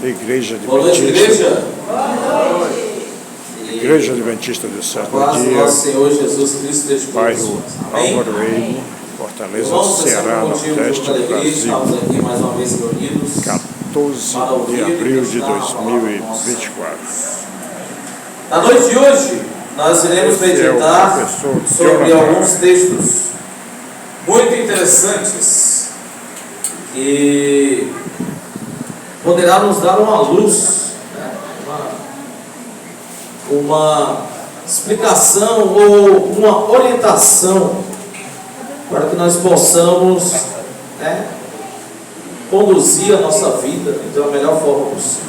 Igreja Boa noite, igreja. Igreja Adventista do Sétimo Paz do Dia, nosso Senhor Jesus Cristo esteja bairro conosco. Amém. Álvaro Eimo, Fortaleza, Irmãos, Ceará, Nordeste do Brasil, estamos aqui mais uma vez reunidos 14 de abril de 2024. Na noite de hoje, nós iremos meditar sobre alguns textos muito interessantes que poderá nos dar uma luz, uma explicação ou uma orientação para que nós possamos conduzir a nossa vida da melhor forma possível.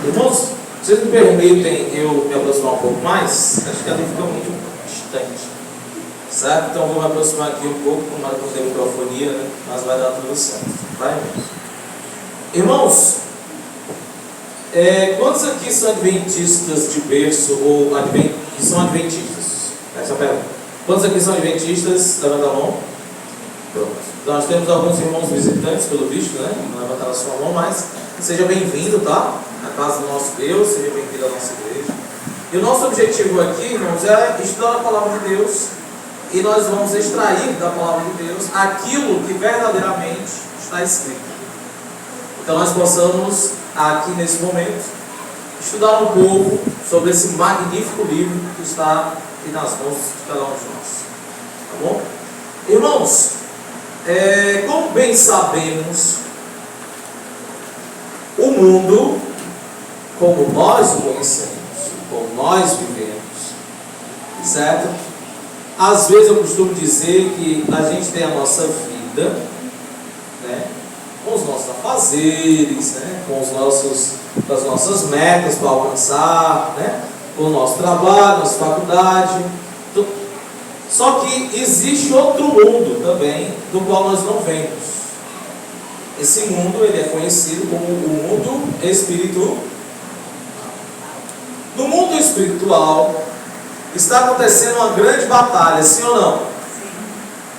Irmãos, vocês me permitem eu me aproximar um pouco mais? Acho que ali fica muito distante, certo? Então eu vou me aproximar aqui um pouco, mais com a microfonia, né? Mas vai dar tudo certo, vai mesmo. Irmãos, quantos aqui são adventistas de berço ou que são adventistas? Essa é a pergunta. Quantos aqui são adventistas? Levanta a mão. Pronto. Nós temos alguns irmãos visitantes, pelo visto, né? Não levantaram a sua mão, mas seja bem-vindo, tá? Na casa do nosso Deus, seja bem-vindo à nossa igreja. E o nosso objetivo aqui, irmãos, é estudar a palavra de Deus, e nós vamos extrair da palavra de Deus aquilo que verdadeiramente está escrito. Então nós possamos, aqui nesse momento, estudar um pouco sobre esse magnífico livro que está aqui nas mãos de cada um de nós. Tá bom? Irmãos, como bem sabemos, o mundo, como nós o conhecemos, como nós vivemos, certo? Às vezes eu costumo dizer que a gente tem a nossa vida, né, com os nossos afazeres, né, com as nossas metas para alcançar, né, com o nosso trabalho, nossa faculdade. Só que existe outro mundo também, do qual nós não vemos. Esse mundo, ele é conhecido como o mundo espiritual. No mundo espiritual, está acontecendo uma grande batalha, sim ou não? Sim.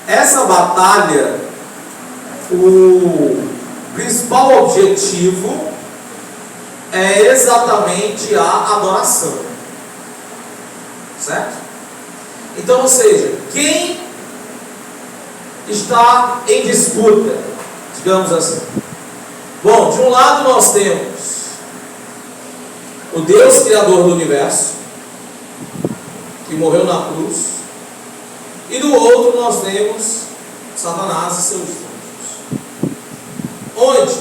Essa batalha, o principal objetivo é exatamente a adoração. Certo? Então, ou seja, quem está em disputa, digamos assim? Bom, de um lado nós temos o Deus Criador do Universo, que morreu na cruz, e do outro nós temos Satanás e seus anjos. Onde?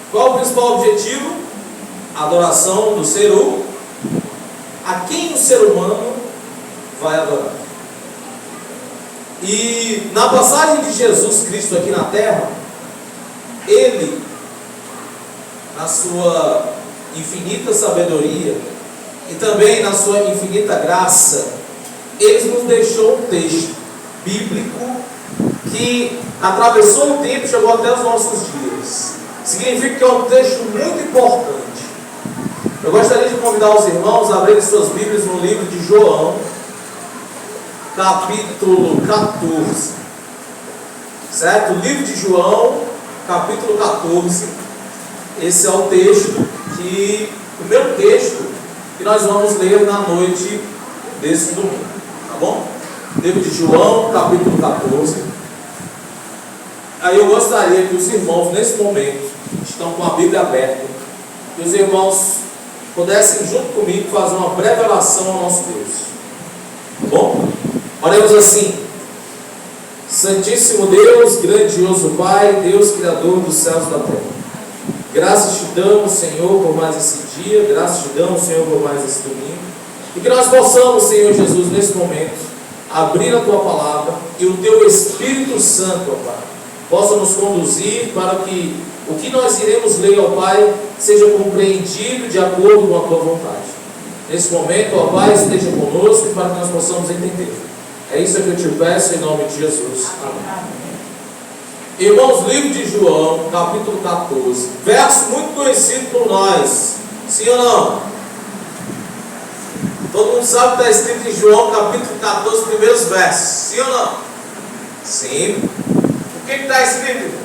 Qual o principal objetivo? A adoração do ser humano. A quem o ser humano vai adorar? E na passagem de Jesus Cristo aqui na terra, ele, na sua infinita sabedoria e também na sua infinita graça, ele nos deixou um texto bíblico que atravessou o tempo e chegou até os nossos dias. Significa que é um texto muito importante. Eu gostaria de convidar os irmãos a abrirem suas Bíblias no livro de João, capítulo 14, certo? O livro de João, capítulo 14. Esse é o texto o primeiro texto que nós vamos ler na noite desse domingo, tá bom? Livro de João, capítulo 14. Aí eu gostaria que os irmãos, nesse momento, estão com a Bíblia aberta, que os irmãos pudessem, junto comigo, fazer uma breve oração ao nosso Deus, tá bom? Oremos assim: Santíssimo Deus, grandioso Pai, Deus Criador dos céus e da terra, graças te damos, Senhor, por mais esse dia, graças te damos, Senhor, por mais esse domingo, e que nós possamos, Senhor Jesus, nesse momento, abrir a Tua palavra e o Teu Espírito Santo, ó Pai, possa nos conduzir para que o que nós iremos ler, ó Pai, seja compreendido de acordo com a Tua vontade. Nesse momento, ó Pai, esteja conosco para que nós possamos entender. É isso que eu te peço em nome de Jesus. Amém. Irmãos, livro de João, capítulo 14, verso muito conhecido por nós, sim ou não? Todo mundo sabe que está escrito em João, capítulo 14, primeiros versos, sim ou não? Sim. O que está escrito?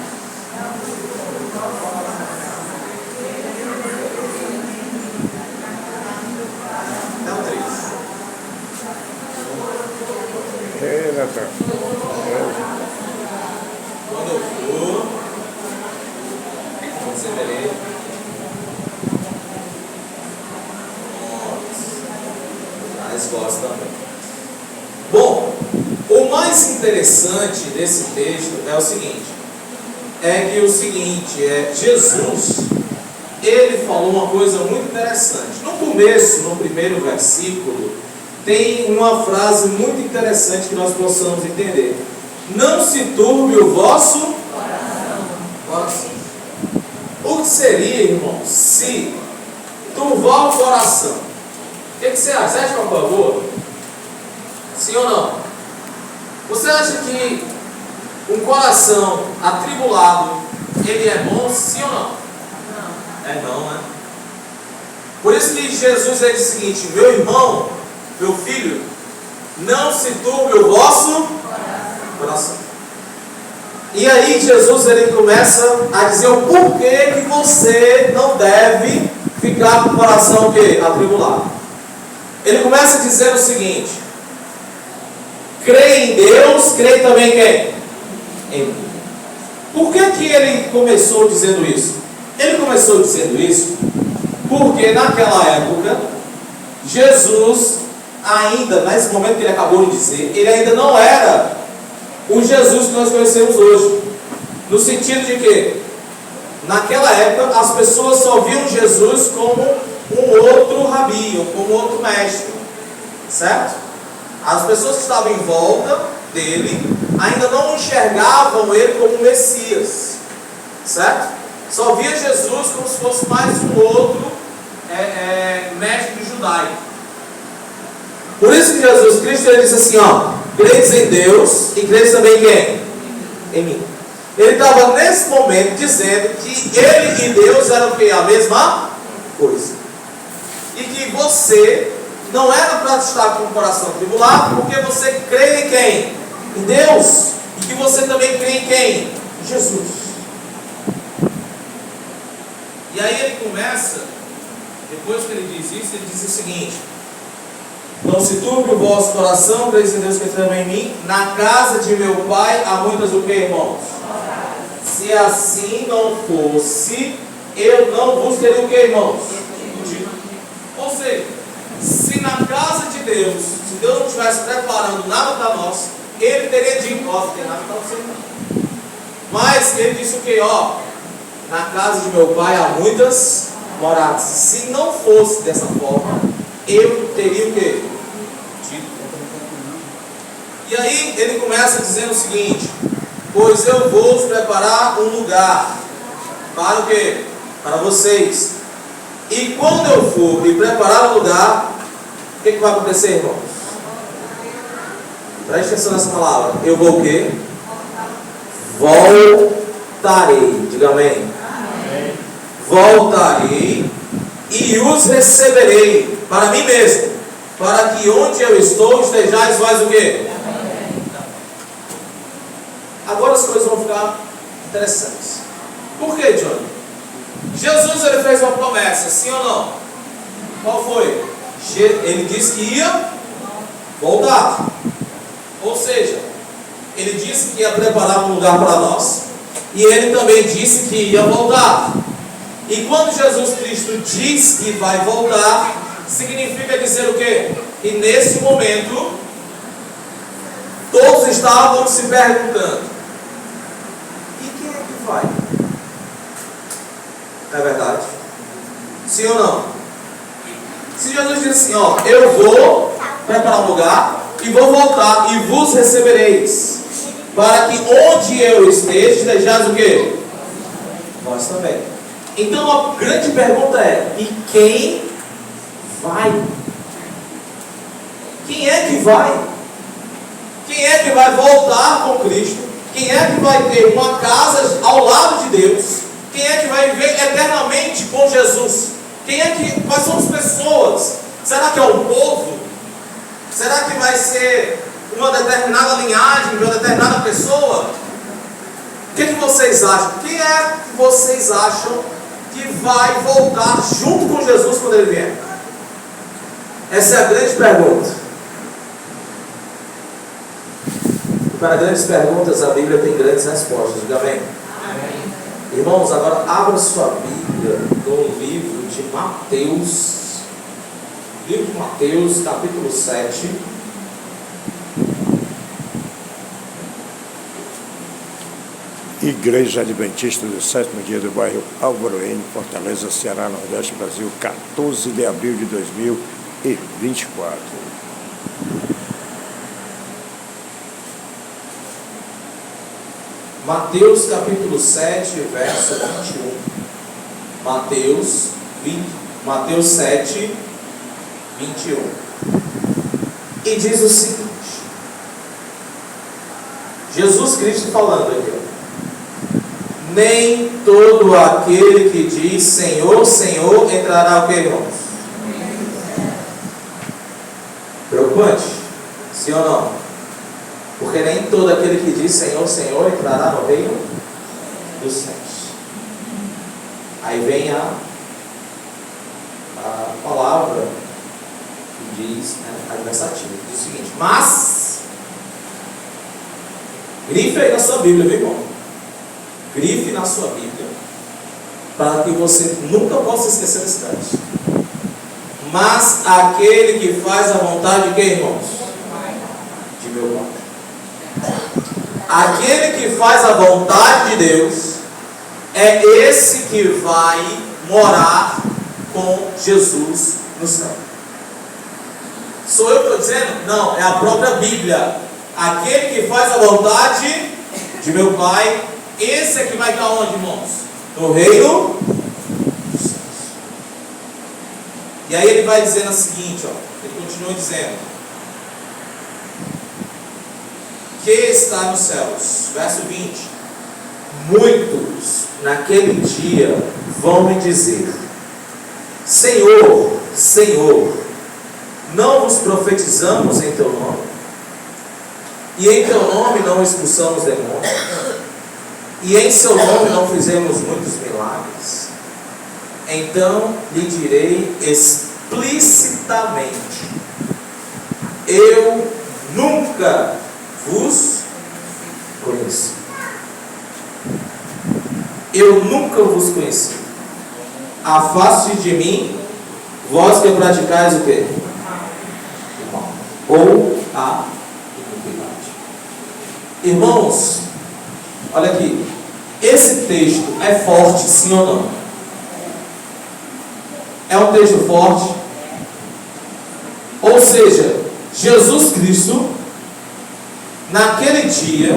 interessante desse texto é o seguinte, Jesus, ele falou uma coisa muito interessante. No começo, no primeiro versículo, tem uma frase muito interessante que nós possamos entender. Não se turbe o vosso coração. O que seria, irmão, se turvar o coração? O que você acha? Você acha que é uma coisa boa? Sim ou não? Você acha que um coração atribulado, ele é bom, sim ou não? Não. É não, né? Por isso que Jesus diz o seguinte: meu irmão, meu filho, não se turbe o vosso coração. E aí Jesus, ele começa a dizer o porquê que você não deve ficar com o coração o quê? Atribulado. Ele começa dizendo o seguinte: crê em Deus, crê também quem? Em mim. Por que ele começou dizendo isso? Ele começou dizendo isso porque naquela época Jesus ainda, nesse momento que ele acabou de dizer, ele ainda não era o Jesus que nós conhecemos hoje. No sentido de que naquela época as pessoas só viam Jesus como um outro rabi, ou como outro mestre, certo? As pessoas que estavam em volta dele ainda não enxergavam ele como Messias, certo? Só via Jesus como se fosse mais um outro mestre judaico. Por isso que Jesus Cristo, ele disse assim, credes em Deus e credes também quem? Em mim. Ele estava nesse momento dizendo que ele e Deus eram o quê? A mesma coisa. E que você não era para estar com o coração tribulado, porque você crê em quem? Em Deus. E que você também crê em quem? Em Jesus. E aí ele começa, depois que ele diz isso, ele diz o seguinte: não se turbe o vosso coração, creis em Deus que também em mim. Na casa de meu pai há muitas o que, irmãos? Se assim não fosse, eu não vos teria o que, irmãos? Ou seja, se na casa de Deus, se Deus não estivesse preparando nada para nós, ele teria dito: ó, não tem nada para você não. Mas ele disse o que? Na casa de meu pai há muitas moradas. Se não fosse dessa forma, eu teria o que? E aí ele começa dizendo o seguinte: pois eu vou preparar um lugar para o quê? Para vocês. E quando eu for e preparar o lugar, o que vai acontecer, irmãos? Preste atenção nessa palavra. Eu vou o quê? Voltarei. Diga amém. Amém. Voltarei e os receberei para mim mesmo, para que onde eu estou estejais mais o quê? Agora as coisas vão ficar interessantes. Por quê, Johnny? Jesus, ele fez uma promessa, sim ou não? Qual foi? Ele disse que ia voltar. Ou seja, ele disse que ia preparar um lugar para nós, e ele também disse que ia voltar. E quando Jesus Cristo diz que vai voltar, significa dizer o quê? E nesse momento todos estavam se perguntando: e quem é que vai? É verdade? Sim ou não? Se Jesus diz assim, eu vou preparar um lugar e vou voltar e vos recebereis, para que onde eu esteja estejais o quê? Vós também. Então a grande pergunta é: e quem vai? Quem é que vai? Quem é que vai voltar com Cristo? Quem é que vai ter uma casa ao lado de Deus? Quem é que vai viver eternamente com Jesus? Quais são as pessoas? Será que é um povo? Será que vai ser uma determinada linhagem, de uma determinada pessoa? O que vocês acham? Quem é que vocês acham que vai voltar junto com Jesus quando ele vier? Essa é a grande pergunta. Para grandes perguntas, a Bíblia tem grandes respostas. Diga amém. Amém. Irmãos, agora abra sua Bíblia no livro de Mateus. Livro de Mateus, capítulo 7. Igreja Adventista do Sétimo Dia do bairro Álvaro N, Fortaleza, Ceará, Nordeste, Brasil, 14 de abril de 2024. Mateus capítulo 7, verso 21. Mateus 7, 21. E diz o seguinte: Jesus Cristo falando aqui, ó. Nem todo aquele que diz Senhor, Senhor entrará o que, irmãos? Preocupante? Sim ou não? Porque nem todo aquele que diz Senhor, Senhor entrará no reino dos céus. Aí vem a palavra que diz, adversativa, diz o seguinte: mas, grife aí na sua Bíblia, viu, irmão? Grife na sua Bíblia, para que você nunca possa esquecer desse texto. Mas aquele que faz a vontade de quem, irmãos? De meu Pai. Aquele que faz a vontade de Deus é esse que vai morar com Jesus no céu. Sou eu que estou dizendo? Não, é a própria Bíblia. Aquele que faz a vontade de meu Pai, esse é que vai estar onde, irmãos? No reino dos céus. E aí ele vai dizendo o seguinte, ó, ele continua dizendo: que está nos céus, verso 20: muitos naquele dia vão me dizer: Senhor, Senhor, não vos profetizamos em teu nome? E em teu nome não expulsamos demônios? E em seu nome não fizemos muitos milagres? Então lhe direi explicitamente: eu nunca vos conheci. Eu nunca vos conheci. Afaste de mim, vós que praticais o quê? Ou a iniquidade. Irmãos, olha aqui. Esse texto é forte, sim ou não? É um texto forte. Ou seja, Jesus Cristo, naquele dia,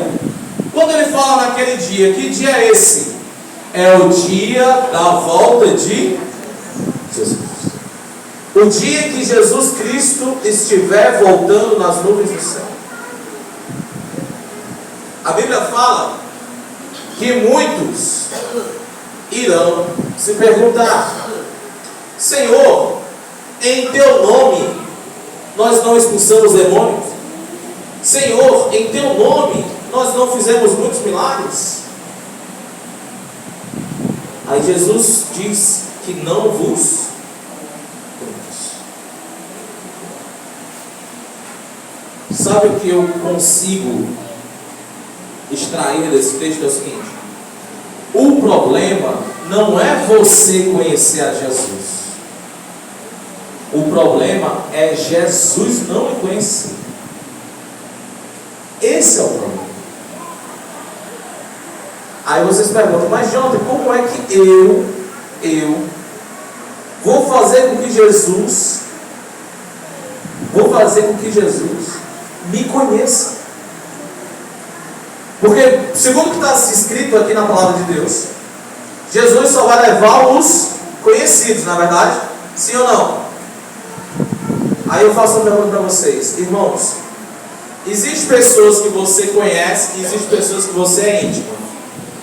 quando ele fala naquele dia, que dia é esse? É o dia da volta de Jesus. O dia que Jesus Cristo estiver voltando nas nuvens do céu. A Bíblia fala que muitos irão se perguntar: Senhor, em teu nome nós não expulsamos demônios? Senhor, em teu nome nós não fizemos muitos milagres? Aí Jesus diz que não vos conheço. Sabe o que eu consigo extrair desse texto? É o seguinte: o problema não é você conhecer a Jesus. O problema é Jesus não lhe conhecer. Esse é o problema. Aí vocês perguntam: mas Jonathan, como é que eu vou fazer com que Jesus me conheça? Porque, segundo o que está escrito aqui na palavra de Deus, Jesus só vai levar os conhecidos, na verdade? Sim ou não? Aí eu faço uma pergunta para vocês, irmãos: existem pessoas que você conhece e existem pessoas que você é íntimo,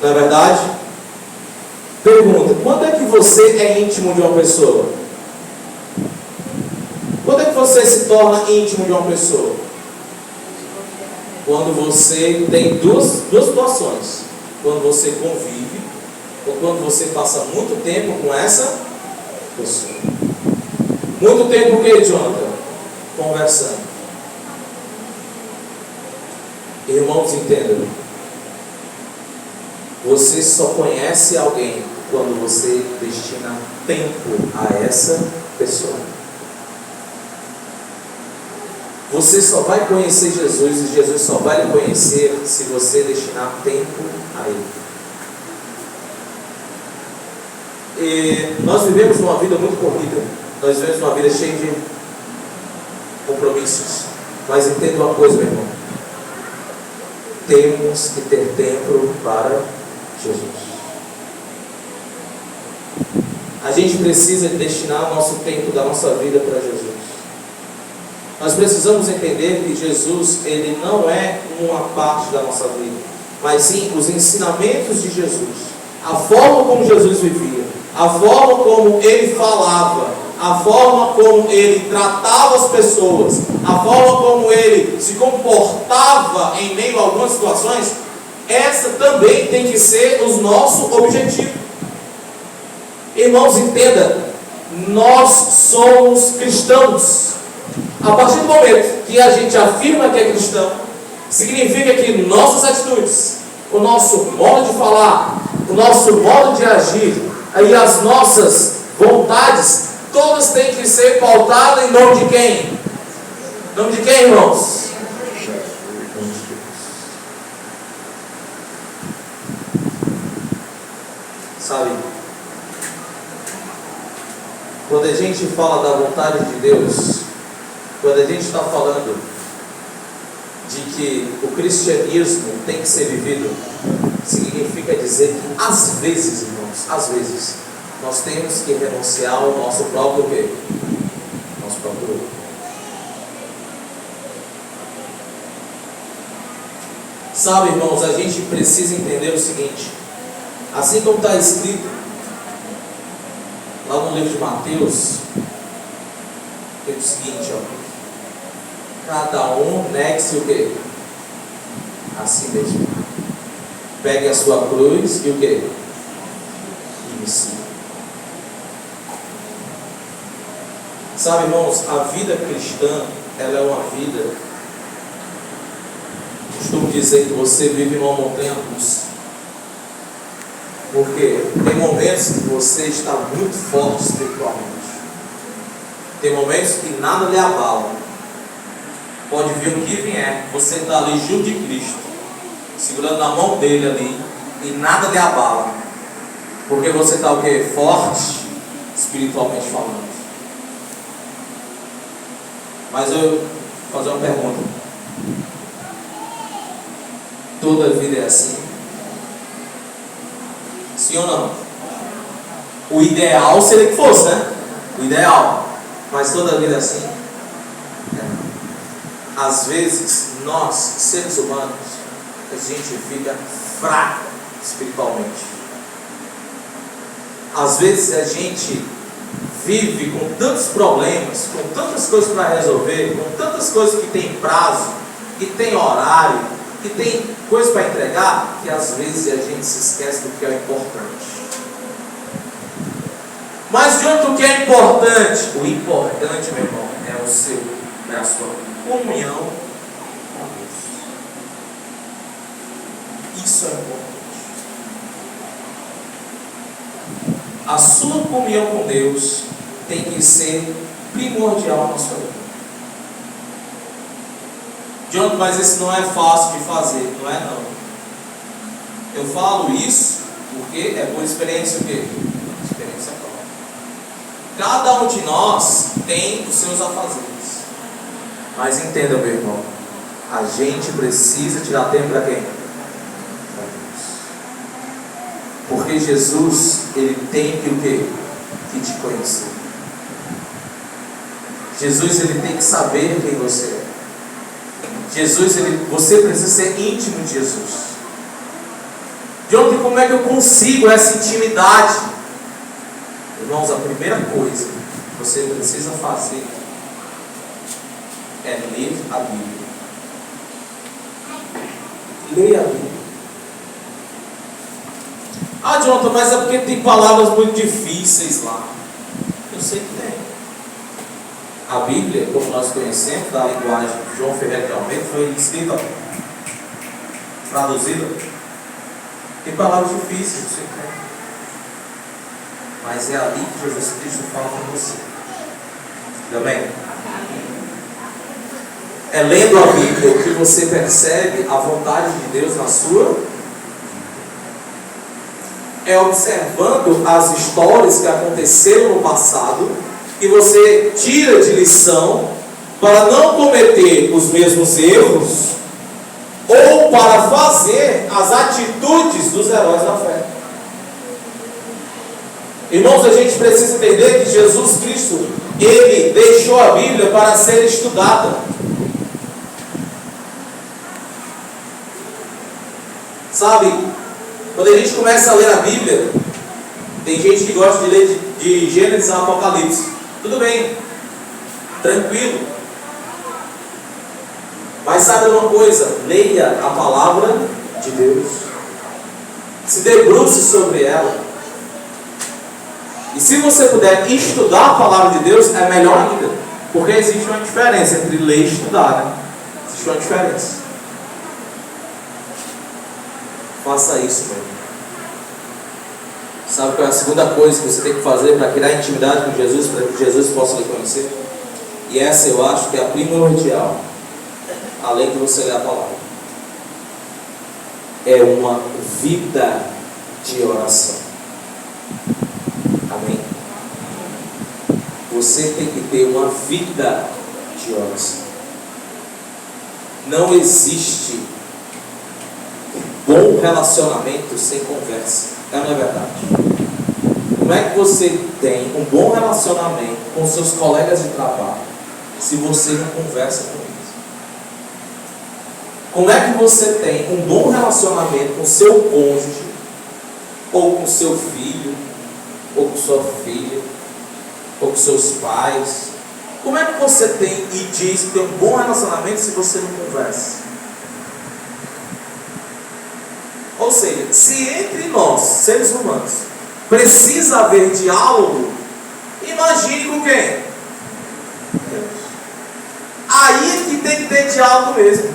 não é verdade? Pergunta: quando é que você é íntimo de uma pessoa? Quando é que você se torna íntimo de uma pessoa? Quando você tem duas situações: quando você convive, ou quando você passa muito tempo com essa pessoa. Muito tempo o que, Jonathan? Conversando. Irmãos, entendam. Você só conhece alguém quando você destina tempo a essa pessoa. Você só vai conhecer Jesus e Jesus só vai lhe conhecer se você destinar tempo a Ele. nós vivemos uma vida muito corrida, nós vivemos uma vida cheia de compromissos, mas entenda uma coisa, meu irmão, temos que ter tempo para Jesus. A gente precisa destinar o nosso tempo da nossa vida para Jesus. Nós precisamos entender que Jesus, ele não é uma parte da nossa vida, mas sim os ensinamentos de Jesus, a forma como Jesus vivia, a forma como ele falava, a forma como ele tratava as pessoas, a forma como ele se comportava em meio a algumas situações. Essa também tem que ser o nosso objetivo. Irmãos, entenda, nós somos cristãos. A partir do momento que a gente afirma que é cristão, significa que nossas atitudes, o nosso modo de falar, o nosso modo de agir, e as nossas vontades, todas têm que ser pautadas em nome de quem? Em nome de quem, irmãos? Sabe, quando a gente fala da vontade de Deus, quando a gente está falando de que o cristianismo tem que ser vivido, significa dizer que às vezes, irmãos, às vezes, nós temos que renunciar ao nosso próprio quê? Nosso próprio eu. Sabe, irmãos, a gente precisa entender o seguinte, assim como está escrito lá no livro de Mateus, é o seguinte, ó, cada um negue-se o quê? A si mesmo. Pegue a sua cruz e o quê? E me siga. Sabe, irmãos, a vida cristã, ela é uma vida, costumo dizer que você vive numa montanha russa. Porque tem momentos que você está muito forte espiritualmente. Tem momentos que nada lhe abala. Pode vir o que vier, você está ali junto de Cristo, segurando na mão dele ali, e nada lhe abala. Porque você está o quê? Forte, espiritualmente falando. Mas eu vou fazer uma pergunta. Toda vida é assim? Sim ou não? O ideal seria que fosse, né? O ideal. Mas toda vida é assim? Às vezes, nós, seres humanos, a gente fica fraco espiritualmente. Às vezes a gente vive com tantos problemas, com tantas coisas para resolver, com tantas coisas que tem prazo, que tem horário, que tem coisa para entregar, que às vezes a gente se esquece do que é importante. Mas diante do que é importante, o importante, meu irmão, é o seu, é a sua comunhão com Deus. Isso é importante. A sua comunhão com Deus tem que ser primordial na sua vida. John, mas isso não é fácil de fazer. Não é não. Eu falo isso porque é por experiência o quê? Experiência própria. Cada um de nós tem os seus afazeres. Mas entenda, meu irmão, a gente precisa tirar tempo para quem? Para Deus. Porque Jesus, ele tem que o quê? Que te conhecer. Jesus, ele tem que saber quem você é. Jesus, você precisa ser íntimo de Jesus. De onde, como é que eu consigo essa intimidade? Irmãos, a primeira coisa que você precisa fazer é ler a Bíblia. Leia a Bíblia. Ah, Jonathan, mas é porque tem palavras muito difíceis lá. Eu sei que tem. A Bíblia, como nós conhecemos, da linguagem de João Ferreira de Almeida, foi escrita, traduzida. Tem palavras difíceis, você tem. Mas é ali que Jesus Cristo fala com você. Amém? É lendo a Bíblia que você percebe a vontade de Deus na sua. É observando as histórias que aconteceram no passado, que você tira de lição para não cometer os mesmos erros ou para fazer as atitudes dos heróis da fé. Irmãos, a gente precisa entender que Jesus Cristo, Ele deixou a Bíblia para ser estudada. Sabe, quando a gente começa a ler a Bíblia, tem gente que gosta de ler de Gênesis a Apocalipse. Tudo bem, tranquilo. Mas sabe uma coisa? Leia a palavra de Deus. Se debruce sobre ela. E se você puder estudar a palavra de Deus, é melhor ainda. Porque existe uma diferença entre ler e estudar, né? Existe uma diferença. Faça isso, meu irmão. Sabe qual é a segunda coisa que você tem que fazer para criar intimidade com Jesus, para que Jesus possa lhe conhecer? E essa eu acho que é a primordial, além de você ler a palavra. É uma vida de oração. Amém? Você tem que ter uma vida de oração. Não existe bom relacionamento sem conversa. É ou não é verdade? Como é que você tem um bom relacionamento com seus colegas de trabalho se você não conversa com eles? Como é que você tem um bom relacionamento com seu cônjuge, ou com seu filho, ou com sua filha, ou com seus pais? Como é que você tem e diz que tem um bom relacionamento se você não conversa? Ou seja, se entre nós, seres humanos, precisa haver diálogo, imagine com quem? Deus. Aí é que tem que ter diálogo mesmo.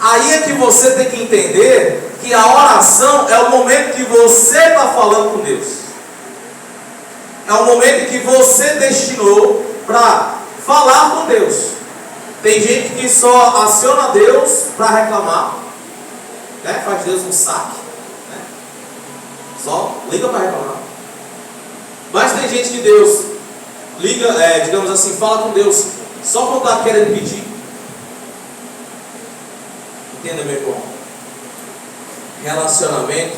Aí é que você tem que entender que a oração é o momento que você está falando com Deus. É o momento que você destinou para falar com Deus. Tem gente que só aciona Deus para reclamar, né? Faz Deus um saque, né? Só liga para reclamar. Mas tem gente que Deus liga, digamos assim, fala com Deus só quando está querendo pedir. Entenda, meu irmão? Relacionamento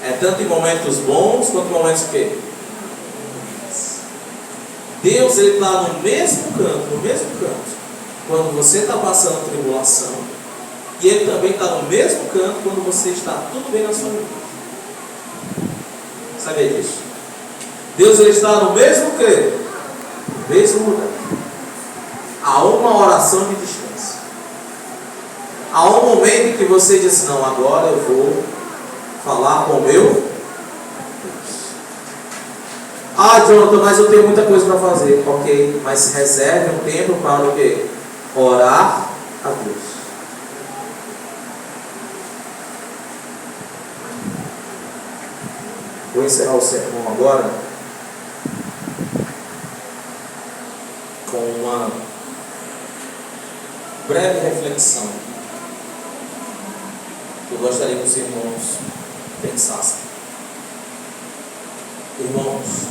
é tanto em momentos bons quanto em momentos que Deus, Ele está no mesmo canto quando você está passando tribulação, e Ele também está no mesmo canto quando você está tudo bem na sua vida. Sabia disso? Deus, Ele está no mesmo canto, no mesmo lugar. Há uma oração de distância. Há um momento em que você diz: não, agora eu vou falar com o meu Deus. Ah, Jonathan, mas eu tenho muita coisa para fazer. Ok, mas reserve um tempo para o quê? Orar a Deus. Vou encerrar o sermão agora com uma breve reflexão. Eu gostaria que os irmãos pensassem. Irmãos,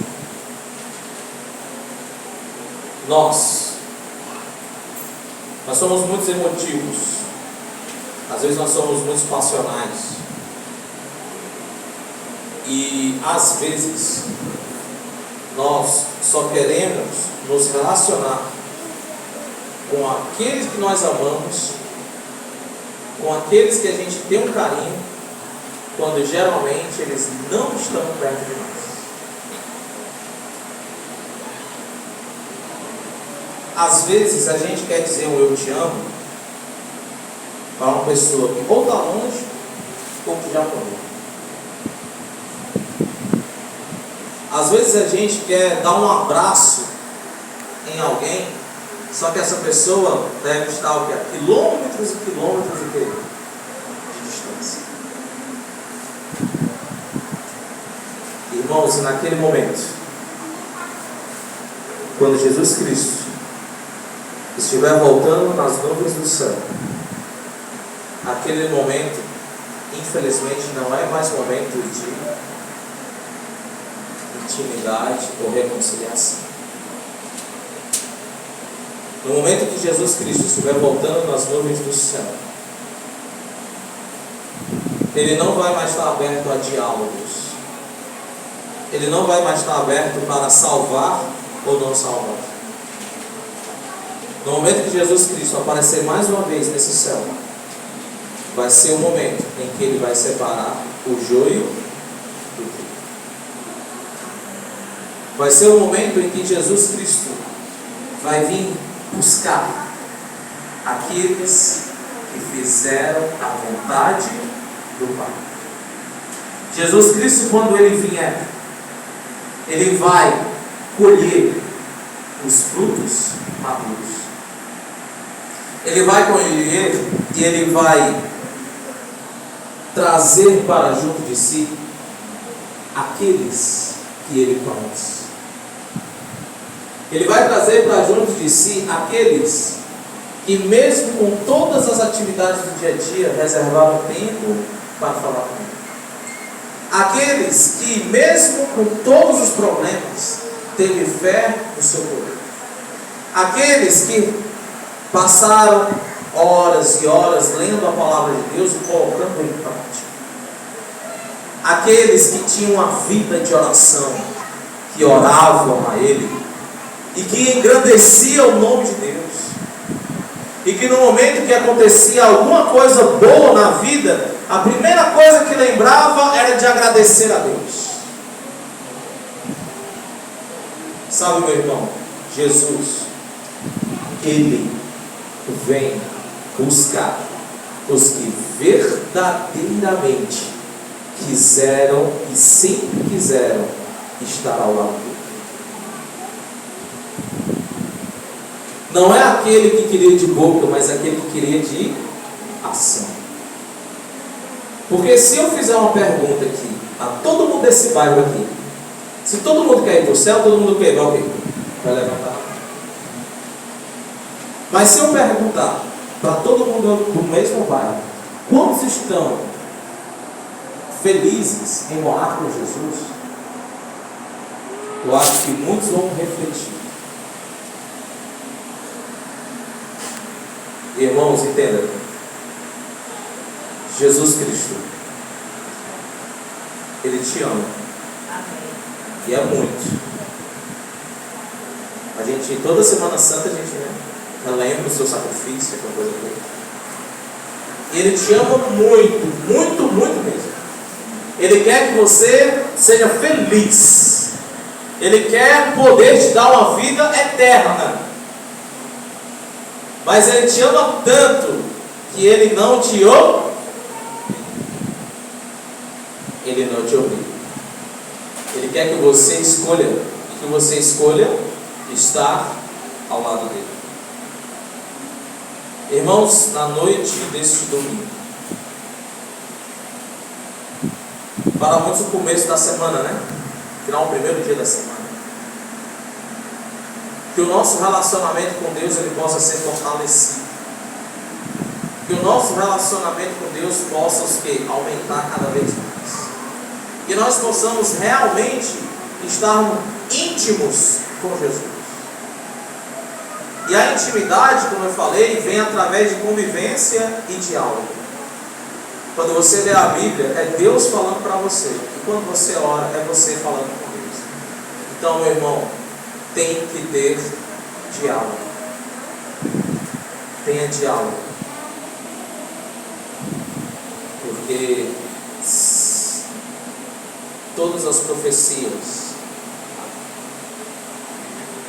nós somos muito emotivos. Às vezes nós somos muito passionais. E às vezes nós só queremos nos relacionar com aqueles que nós amamos, com aqueles que a gente tem um carinho, quando geralmente eles não estão perto de nós. Às vezes a gente quer dizer um eu te amo para uma pessoa que ou está longe ou que já morreu. Às vezes a gente quer dar um abraço em alguém, só que essa pessoa deve estar a quilômetros e quilômetros de distância. Irmãos, naquele momento, quando Jesus Cristo estiver voltando nas nuvens do céu, aquele momento, infelizmente, não é mais momento de intimidade ou reconciliação. No momento que Jesus Cristo estiver voltando nas nuvens do céu, Ele não vai mais estar aberto a diálogos. Ele não vai mais estar aberto para salvar ou não salvar. No momento que Jesus Cristo aparecer mais uma vez nesse céu, vai ser o momento em que Ele vai separar o joio do trigo. Vai ser o momento em que Jesus Cristo vai vir buscar aqueles que fizeram a vontade do Pai. Jesus Cristo, quando Ele vier, Ele vai colher os frutos maduros. Ele vai colher e Ele vai trazer para junto de si aqueles que Ele conhece. Ele vai trazer para junto de si aqueles que, mesmo com todas as atividades do dia a dia, reservaram tempo para falar com Ele. Aqueles que, mesmo com todos os problemas, teve fé no seu poder. Aqueles que passaram horas e horas lendo a palavra de Deus e colocando em prática. Aqueles que tinham uma vida de oração, que oravam a Ele e que engrandeciam o nome de Deus. E que no momento que acontecia alguma coisa boa na vida, a primeira coisa que lembrava era de agradecer a Deus. Sabe, meu irmão, Jesus, Ele vem buscar os que verdadeiramente quiseram e sempre quiseram estar ao lado dele. Não é aquele que queria de boca, mas aquele que queria de ação. Porque se eu fizer uma pergunta aqui a todo mundo desse bairro aqui, se todo mundo quer ir para o céu, todo mundo quer ir para o quê? Vai levantar. Mas se eu perguntar para todo mundo do mesmo bairro, quantos estão felizes em morar com Jesus? Eu acho que muitos vão refletir. Irmãos, entendam. Jesus Cristo, Ele te ama. Amém. E é muito. A gente, toda Semana Santa, a gente relembra o seu sacrifício, aquela coisa toda. E Ele te ama muito, muito, muito mesmo. Ele quer que você seja feliz. Ele quer poder te dar uma vida eterna. Mas Ele te ama tanto que Ele não te obriga. Ele não te obriga. Ele quer que você escolha, e que você escolha estar ao lado dele. Irmãos, na noite deste domingo, para muitos o começo da semana, né? Final, o primeiro dia da semana. Que o nosso relacionamento com Deus ele possa ser fortalecido. Que o nosso relacionamento com Deus possa aumentar cada vez mais. Que nós possamos realmente estar íntimos com Jesus. E a intimidade, como eu falei, vem através de convivência e diálogo. Quando você lê a Bíblia, é Deus falando para você. E quando você ora, é você falando com Deus. Então, meu irmão, tem que ter diálogo. Tenha diálogo. Porque todas as profecias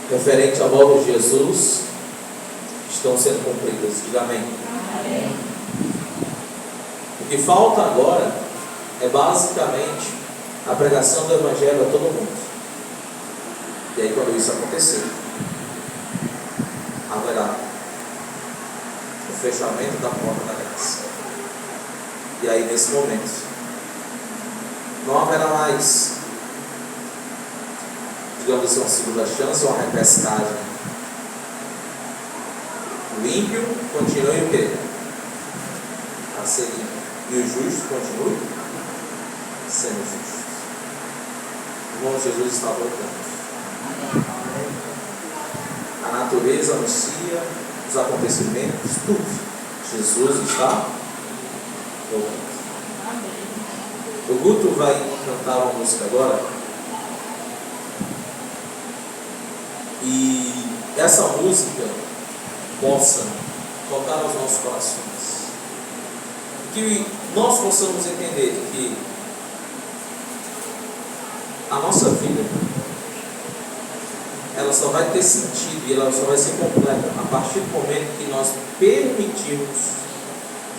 referente à volta de Jesus estão sendo cumpridas. Diga amém. Amém. O que falta agora é basicamente a pregação do Evangelho a todo mundo. E aí, quando isso acontecer, haverá o fechamento da porta da graça. E aí, nesse momento, não haverá mais, digamos assim, uma segunda chance ou uma repescagem. O ímpio continue o quê? A ser ímpio. e o justo continue sendo justo. Irmão, Jesus está voltando. A natureza anuncia os acontecimentos, tudo. Jesus está voltando. O Guto vai cantar uma música agora. E essa música possa tocar aos nossos corações. Que nós possamos entender que a nossa vida, ela só vai ter sentido e ela só vai ser completa a partir do momento que nós permitirmos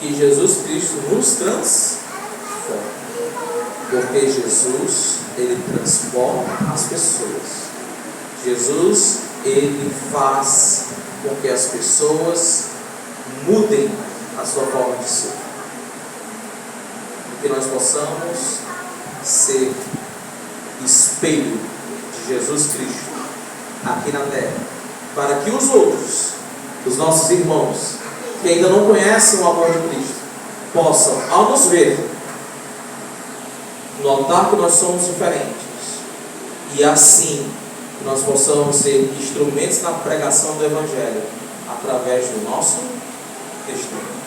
que Jesus Cristo nos transforme. Porque Jesus, Ele transforma as pessoas. Jesus, Ele faz com que as pessoas mudem a sua forma de ser. Que nós possamos ser espelho de Jesus Cristo aqui na terra, para que os outros, os nossos irmãos, que ainda não conhecem o amor de Cristo, possam, ao nos ver, notar que nós somos diferentes, e assim nós possamos ser instrumentos na pregação do Evangelho através do nosso testemunho.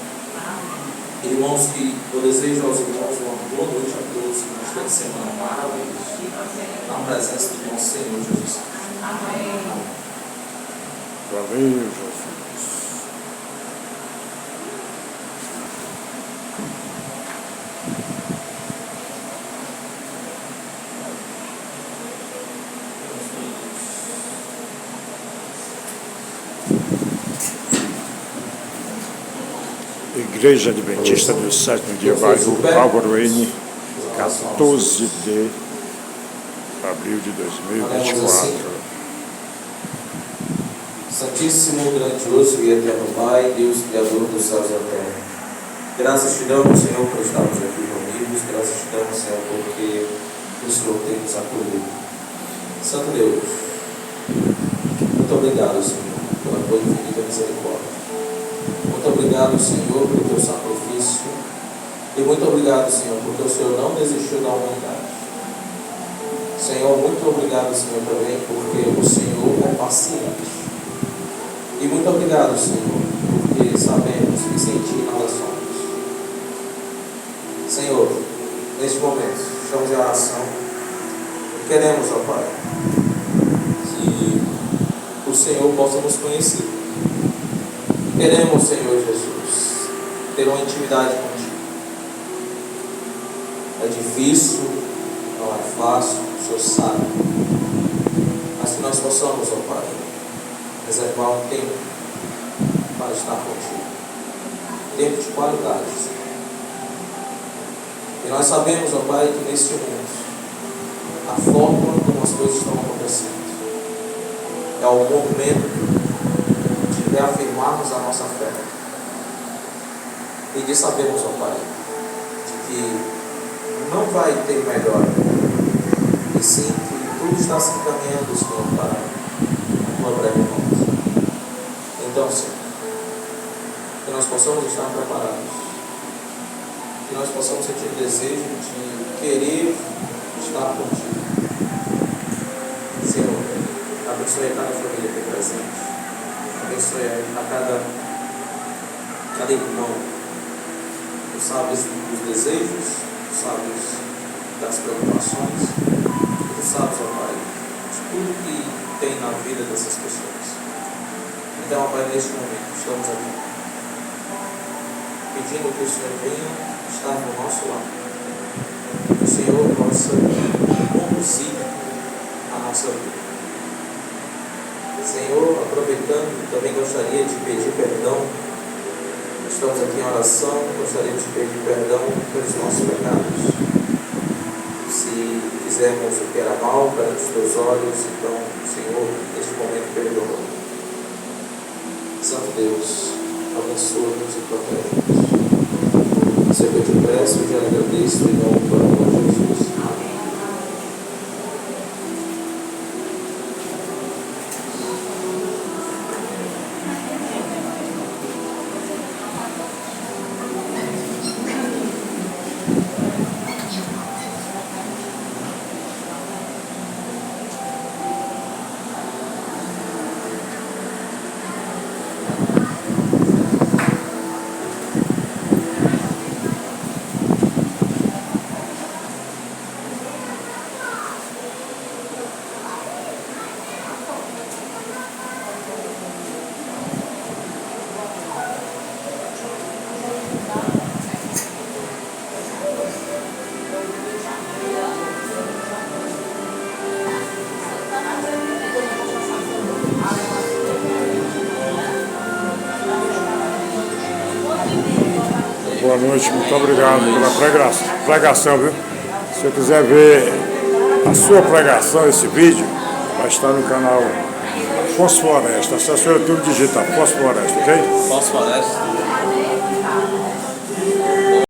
Irmãos, que eu desejo aos irmãos uma boa noite a todos, nesta semana maravilhosa, na presença do nosso Senhor Jesus Cristo. Amém. Valeu, Jesus. Igreja Adventista do Sétimo Dia, bairro Álvaro N, 14 de abril de 2024. Santíssimo, grandioso e eterno Pai, Deus Criador dos céus e da terra, graças te damos, Senhor, por estarmos aqui reunidos, graças te damos, Senhor, porque o Senhor tem nos acolhido. Santo Deus, muito obrigado, Senhor, pela tua infinita misericórdia. Muito obrigado, Senhor, pelo teu sacrifício. E muito obrigado, Senhor, porque o Senhor não desistiu da humanidade. Senhor, muito obrigado, Senhor, também porque o Senhor é paciente. E muito obrigado, Senhor, porque sabemos que sem ti nada somos. Senhor, neste momento, estamos em oração. E queremos, ó Pai, que o Senhor possa nos conhecer. Queremos, Senhor Jesus, ter uma intimidade contigo. É difícil, não é fácil, o Senhor sabe. Mas que nós possamos, ó Pai, reservar um tempo para estar contigo. Tempo de qualidade, Senhor. E nós sabemos, ó Pai, que neste mundo, a forma como as coisas estão acontecendo é o momento de reafirmarmos a nossa fé e de sabermos, ó Pai, de que não vai ter melhor, e sim que tudo está se encaminhando, Senhor, para uma breve morte. Então, Senhor, que nós possamos estar preparados, que nós possamos sentir o desejo de querer estar contigo. Senhor, abençoe cada família aqui presente. Abençoe a cada irmão. Tu sabes dos desejos, tu sabes das preocupações, tu sabes, ó Pai, de tudo que tem na vida dessas pessoas. Então, ó Pai, neste momento, estamos aqui, pedindo que o Senhor venha estar no nosso lado, que o Senhor possa conduzir a nossa vida. Senhor, aproveitando, também gostaria de pedir perdão. Estamos aqui em oração, gostaria de pedir perdão pelos nossos pecados. Se fizermos o que era mal perante os teus olhos, então, Senhor, neste momento perdoa. Santo Deus, abençoa-nos e protege-nos. Isso é que eu te peço e te agradeço em nome do Senhor Jesus. Amém. boa noite. Muito obrigado pela pregação, viu? Se você quiser ver a sua pregação, esse vídeo, vai estar no canal Afonso Floresta. Acesse o YouTube, digita Afonso Floresta, ok? Afonso Floresta.